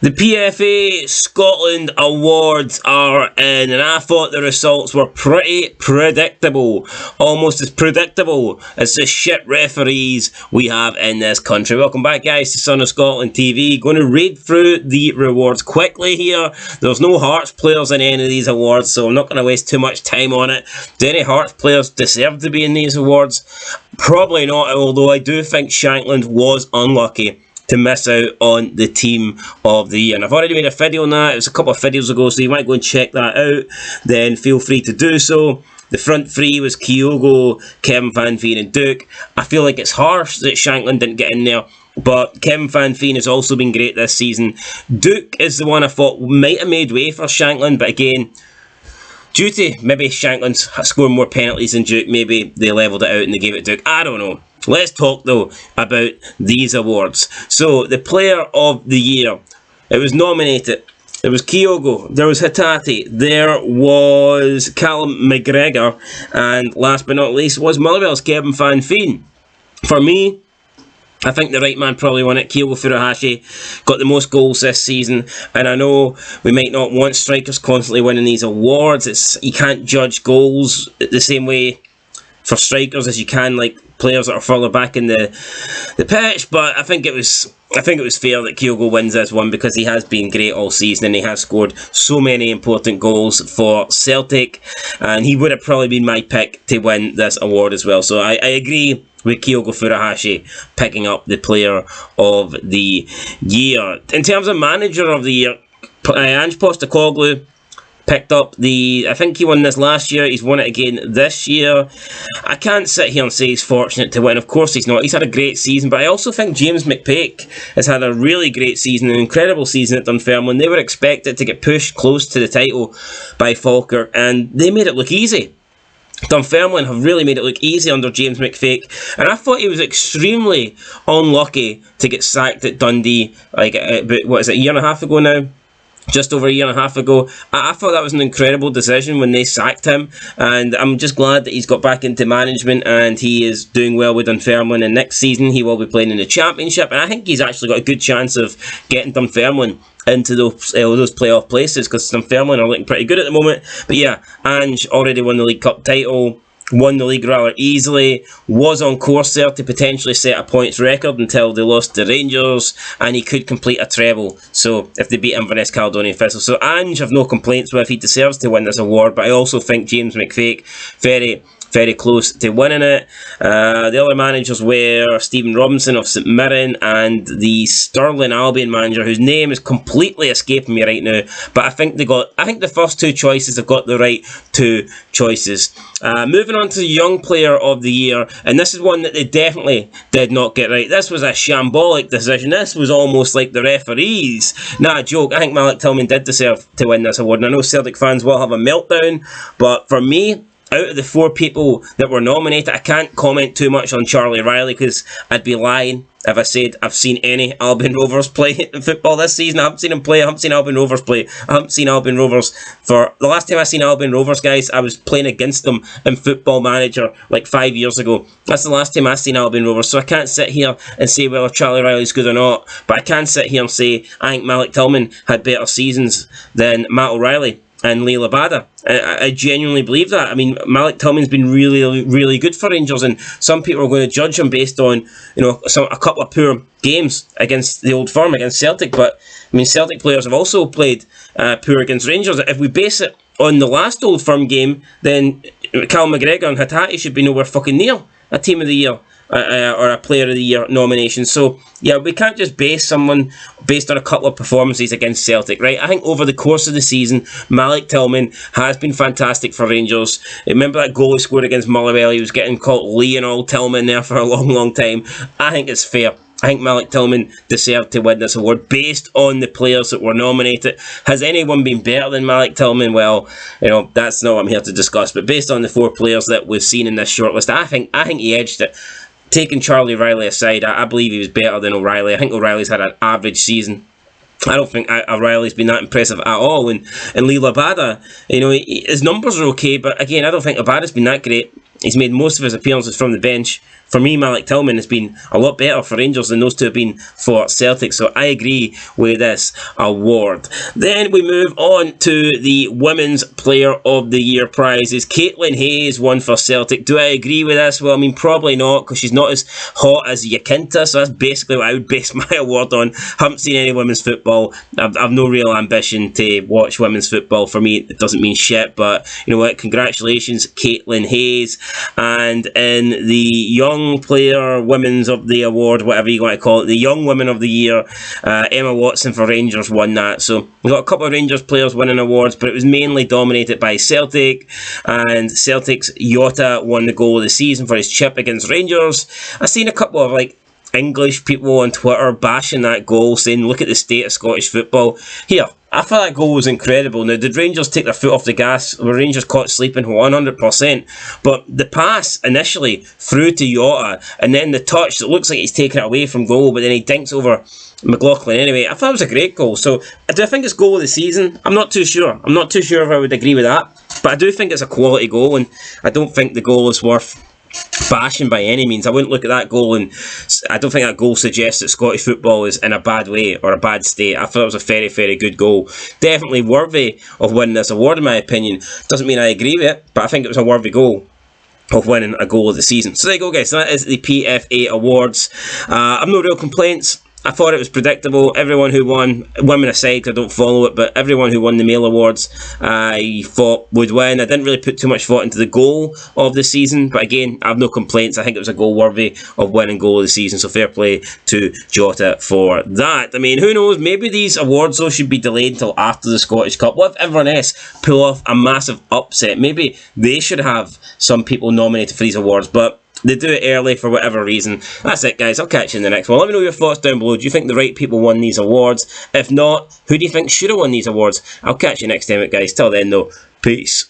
The PFA Scotland Awards are in, and I thought the results were pretty predictable. Almost as predictable as the shit referees we have in this country. Welcome back, guys, to Son of Scotland TV. Going to read through the rewards quickly here. There's no Hearts players in any of these awards, so I'm not going to waste too much time on it. Do any Hearts players deserve to be in these awards? Probably not, although I do think Shankland was unlucky to miss out on the team of the year. And I've already made a video on that. It was a couple of videos ago, so you might go and check that out. Then feel free to do so. The front three was Kyogo, Kevin Van Veen and Duke. I feel like it's harsh that Shankland didn't get in there, but Kevin Van Veen has also been great this season. Duke is the one I thought might have made way for Shankland, but again, due to maybe Shankland scoring more penalties than Duke, maybe they levelled it out and they gave it to Duke. I don't know. Let's talk, though, about these awards. So, the Player of the Year. It was nominated. There was Kyogo. There was Hatate. There was Callum McGregor. And last but not least was Motherwell's Kevin Van Veen. For me, I think the right man probably won it. Kyogo Furuhashi got the most goals this season, and I know we might not want strikers constantly winning these awards. You can't judge goals the same way for strikers as you can like players that are further back in the pitch, but I think it was fair that Kyogo wins this one because he has been great all season and he has scored so many important goals for Celtic, and he would have probably been my pick to win this award as well. So I agree with Kyogo Furuhashi picking up the Player of the Year. In terms of Manager of the Year, Ange Postecoglou picked up I think he won this last year, he's won it again this year. I can't sit here and say he's fortunate to win, of course he's not. He's had a great season, but I also think James McPake has had a really great season, an incredible season at Dunfermline. They were expected to get pushed close to the title by Falkirk, and they made it look easy. Dunfermline have really made it look easy under James McPake, and I thought he was extremely unlucky to get sacked at Dundee, like, what is it, a year and a half ago now? Just over a year and a half ago. I thought that was an incredible decision when they sacked him, and I'm just glad that he's got back into management and he is doing well with Dunfermline, and next season he will be playing in the Championship, and I think he's actually got a good chance of getting Dunfermline into those playoff places because Dunfermline are looking pretty good at the moment. But yeah, Ange already won the League Cup title, won the league rather easily, was on course there to potentially set a points record until they lost to Rangers, and he could complete a treble, so if they beat Inverness, Caledonian Thistle. So Ange, have no complaints with. He deserves to win this award, but I also think James McPake, very close to winning it. The other managers were Stephen Robinson of St Mirren and the Stirling Albion manager, whose name is completely escaping me right now. But I think the first two choices have got the right two choices. Moving on to the Young Player of the Year, and this is one that they definitely did not get right. This was a shambolic decision. This was almost like the referees. Nah, joke. I think Malik Tillman did deserve to win this award, and I know Celtic fans will have a meltdown, but for me, out of the four people that were nominated, I can't comment too much on Charlie Riley because I'd be lying if I said I've seen any Albion Rovers play in football this season. I haven't seen him play. I haven't seen Albion Rovers play. I haven't seen Albion Rovers for... The last time I seen Albion Rovers, guys, I was playing against them in Football Manager like 5 years ago. That's the last time I seen Albion Rovers. So I can't sit here and say whether Charlie Riley's good or not. But I can sit here and say I think Malik Tillman had better seasons than Matt O'Reilly and Lee Labada. I genuinely believe that. I mean, Malik Tillman's been really, really good for Rangers, and some people are going to judge him based on, a couple of poor games against the Old Firm, against Celtic. But I mean, Celtic players have also played poor against Rangers. If we base it on the last Old Firm game, then Cal McGregor and Hatate should be nowhere fucking near a Team of the Year or a Player of the Year nomination. So yeah, we can't just base someone based on a couple of performances against Celtic, right? I think over the course of the season, Malik Tillman has been fantastic for Rangers. Remember that goal he scored against Motherwell? He was getting called Lionel Tillman there for a long time. I think it's fair. I think Malik Tillman deserved to win this award based on the players that were nominated. Has anyone been better than Malik Tillman? Well, that's not what I'm here to discuss. But based on the four players that we've seen in this shortlist, I think he edged it. Taking Charlie Riley aside, I believe he was better than O'Reilly. I think O'Reilly's had an average season. I don't think O'Reilly's been that impressive at all. And Lee Labada, his numbers are okay, but again, I don't think Labada's been that great. He's made most of his appearances from the bench for me, Malik Tillman has been a lot better for Rangers than those two have been for Celtic. So I agree with this award. Then we move on to the Women's Player of the Year prizes. Caitlin Hayes won for Celtic. Do I agree with this? Well, I mean, probably not, because she's not as hot as Yakinta. So that's basically what I would base my award on. Haven't seen any women's football. I've no real ambition to watch women's football. For me, it doesn't mean shit. But you know what? Congratulations, Caitlin Hayes. And in the Young Player Women's of the Award, whatever you want to call it, the Young Women of the Year, Emma Watson for Rangers won that. So we got a couple of Rangers players winning awards, but it was mainly dominated by Celtic, and Celtic's Jota won the goal of the season for his chip against Rangers. I've seen a couple of English people on Twitter bashing that goal, saying look at the state of Scottish football. Here, I thought that goal was incredible. Now, did Rangers take their foot off the gas? Were Rangers caught sleeping? 100%. But the pass initially through to Jota, and then the touch that looks like he's taken it away from goal, but then he dinks over McLaughlin anyway. I thought it was a great goal. So, do I think it's goal of the season? I'm not too sure. I'm not too sure if I would agree with that. But I do think it's a quality goal, and I don't think the goal is worth bashing by any means. I wouldn't look at that goal, and I don't think that goal suggests that Scottish football is in a bad way or a bad state. I thought it was a very, very good goal. Definitely worthy of winning this award, in my opinion. Doesn't mean I agree with it, but I think it was a worthy goal of winning a goal of the season. So there you go, guys. So that is the PFA Awards. I've no real complaints. I thought it was predictable. Everyone who won, women aside, I don't follow it, but everyone who won the male awards, I thought would win. I didn't really put too much thought into the goal of the season, but again, I have no complaints. I think it was a goal worthy of winning goal of the season, so fair play to Jota for that. I mean, who knows? Maybe these awards, though, should be delayed until after the Scottish Cup. What if everyone else pull off a massive upset? Maybe they should have some people nominated for these awards, but they do it early for whatever reason. That's it, guys. I'll catch you in the next one. Let me know your thoughts down below. Do you think the right people won these awards? If not, who do you think should have won these awards? I'll catch you next time, guys. Till then, though, peace.